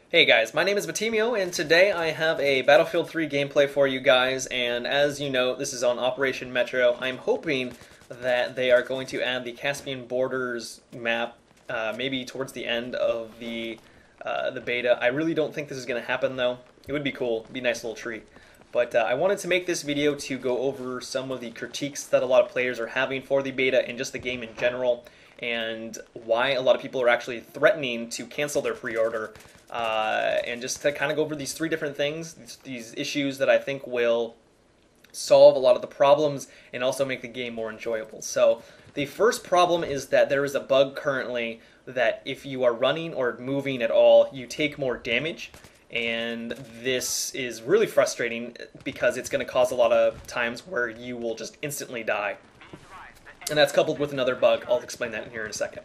Hey guys, my name is Batimio, and today I have a Battlefield 3 gameplay for you guys, and as you know, this is on Operation Metro. I'm hoping that they are going to add the Caspian Borders map, maybe towards the end of the beta. I really don't think this is going to happen, though. It would be cool. It'd be a nice little treat. But I wanted to make this video to go over some of the critiques that a lot of players are having for the beta and just the game in general, and why a lot of people are actually threatening to cancel their pre-order, and just to kind of go over these three different things, these issues that I think will solve a lot of the problems and also make the game more enjoyable. So the first problem is that there is a bug currently that if you are running or moving at all, you take more damage. And this is really frustrating because it's going to cause a lot of times where you will just instantly die. And that's coupled with another bug. I'll explain that in here in a second.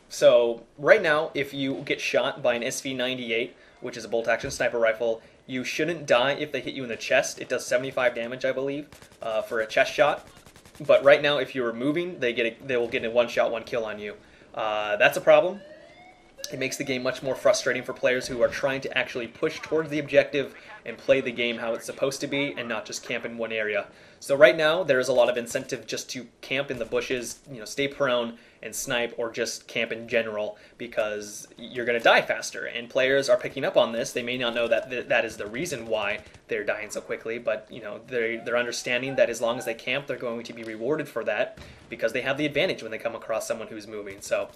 So right now, if you get shot by an SV98, which is a bolt-action sniper rifle, you shouldn't die if they hit you in the chest. It does 75 damage, I believe, for a chest shot. But right now, if you're moving, they will get a one-shot, one-kill on you. That's a problem. It makes the game much more frustrating for players who are trying to actually push towards the objective and play the game how it's supposed to be and not just camp in one area. So right now, there is a lot of incentive just to camp in the bushes, stay prone and snipe, or just camp in general, because you're going to die faster. And players are picking up on this. They may not know that that is the reason why they're dying so quickly, but they're understanding that as long as they camp, they're going to be rewarded for that because they have the advantage when they come across someone who's moving. So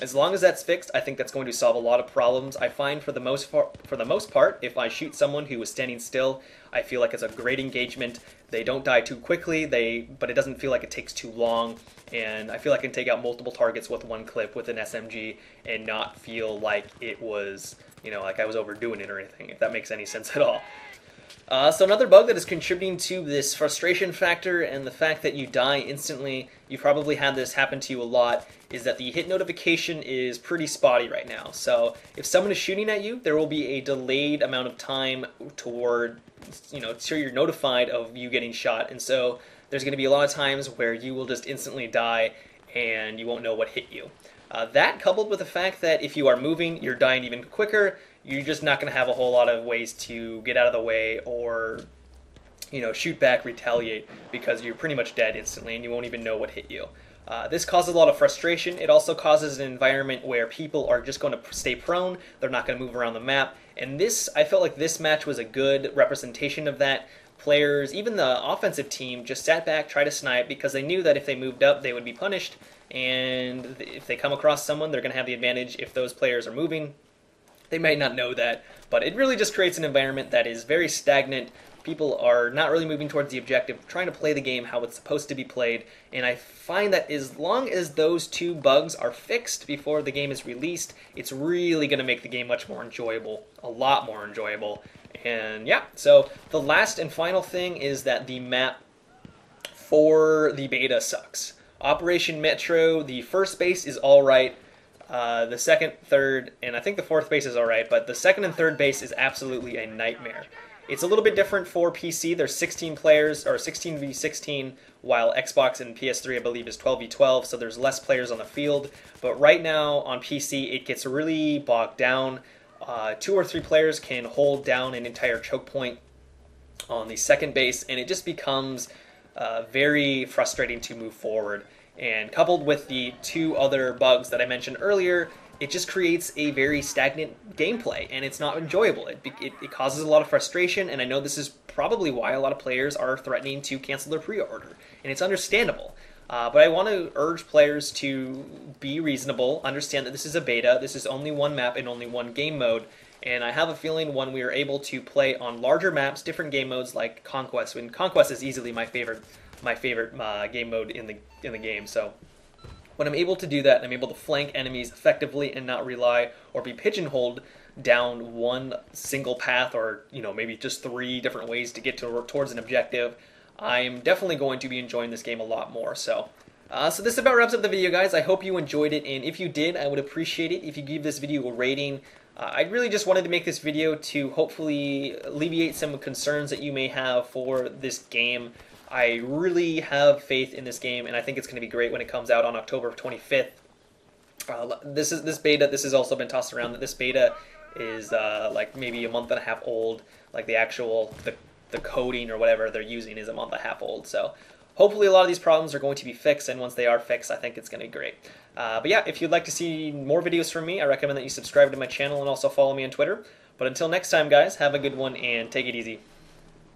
as long as that's fixed, I think that's going to solve a lot of problems. I find for the most part, if I shoot someone who is standing still, I feel like it's a great engagement. They don't die too quickly, but it doesn't feel like it takes too long, and I feel like I can take out multiple targets with one clip with an SMG and not feel like it was, like I was overdoing it or anything, if that makes any sense at all. So another bug that is contributing to this frustration factor and the fact that you die instantly, you probably had this happen to you a lot, is that the hit notification is pretty spotty right now. So if someone is shooting at you, there will be a delayed amount of time toward, so you're notified of you getting shot. And so there's going to be a lot of times where you will just instantly die and you won't know what hit you. That coupled with the fact that if you are moving, you're dying even quicker. You're just not going to have a whole lot of ways to get out of the way or, shoot back, retaliate, because you're pretty much dead instantly and you won't even know what hit you. This causes a lot of frustration. It also causes an environment where people are just going to stay prone. They're not going to move around the map. And I felt like this match was a good representation of that. Players, even the offensive team, just sat back, tried to snipe, because they knew that if they moved up, they would be punished. And if they come across someone, they're going to have the advantage if those players are moving. They might not know that, but it really just creates an environment that is very stagnant. People are not really moving towards the objective, trying to play the game how it's supposed to be played, and I find that as long as those two bugs are fixed before the game is released, it's really going to make the game much more enjoyable, a lot more enjoyable. And yeah, so the last and final thing is that the map for the beta sucks. Operation Metro, the first base is alright. The second, third, and I think the fourth base is alright, but the second and third base is absolutely a nightmare. It's a little bit different for PC. There's 16 players, or 16v16, while Xbox and PS3, I believe, is 12v12, so there's less players on the field. But right now, on PC, it gets really bogged down. 2 or 3 players can hold down an entire choke point on the second base, and it just becomes very frustrating to move forward. And coupled with the 2 other bugs that I mentioned earlier, it just creates a very stagnant gameplay, and it's not enjoyable. It causes a lot of frustration, and I know this is probably why a lot of players are threatening to cancel their pre-order, and it's understandable. But I want to urge players to be reasonable, understand that this is a beta, this is only one map and only one game mode, and I have a feeling when we are able to play on larger maps, different game modes like Conquest, when Conquest is easily my favorite game mode in the game. So when I'm able to do that, I'm able to flank enemies effectively and not rely or be pigeonholed down one single path, or maybe just 3 different ways to get towards an objective, I'm definitely going to be enjoying this game a lot more. So this about wraps up the video, guys. I hope you enjoyed it, and if you did, I would appreciate it if you give this video a rating. I really just wanted to make this video to hopefully alleviate some concerns that you may have for this game. I really have faith in this game, and I think it's going to be great when it comes out on October 25th. This beta, this has also been tossed around, that this beta is like maybe a month and a half old. Like the actual the coding or whatever they're using is a month and a half old. So hopefully a lot of these problems are going to be fixed, and once they are fixed, I think it's going to be great. But yeah, if you'd like to see more videos from me, I recommend that you subscribe to my channel and also follow me on Twitter. But until next time, guys, have a good one and take it easy.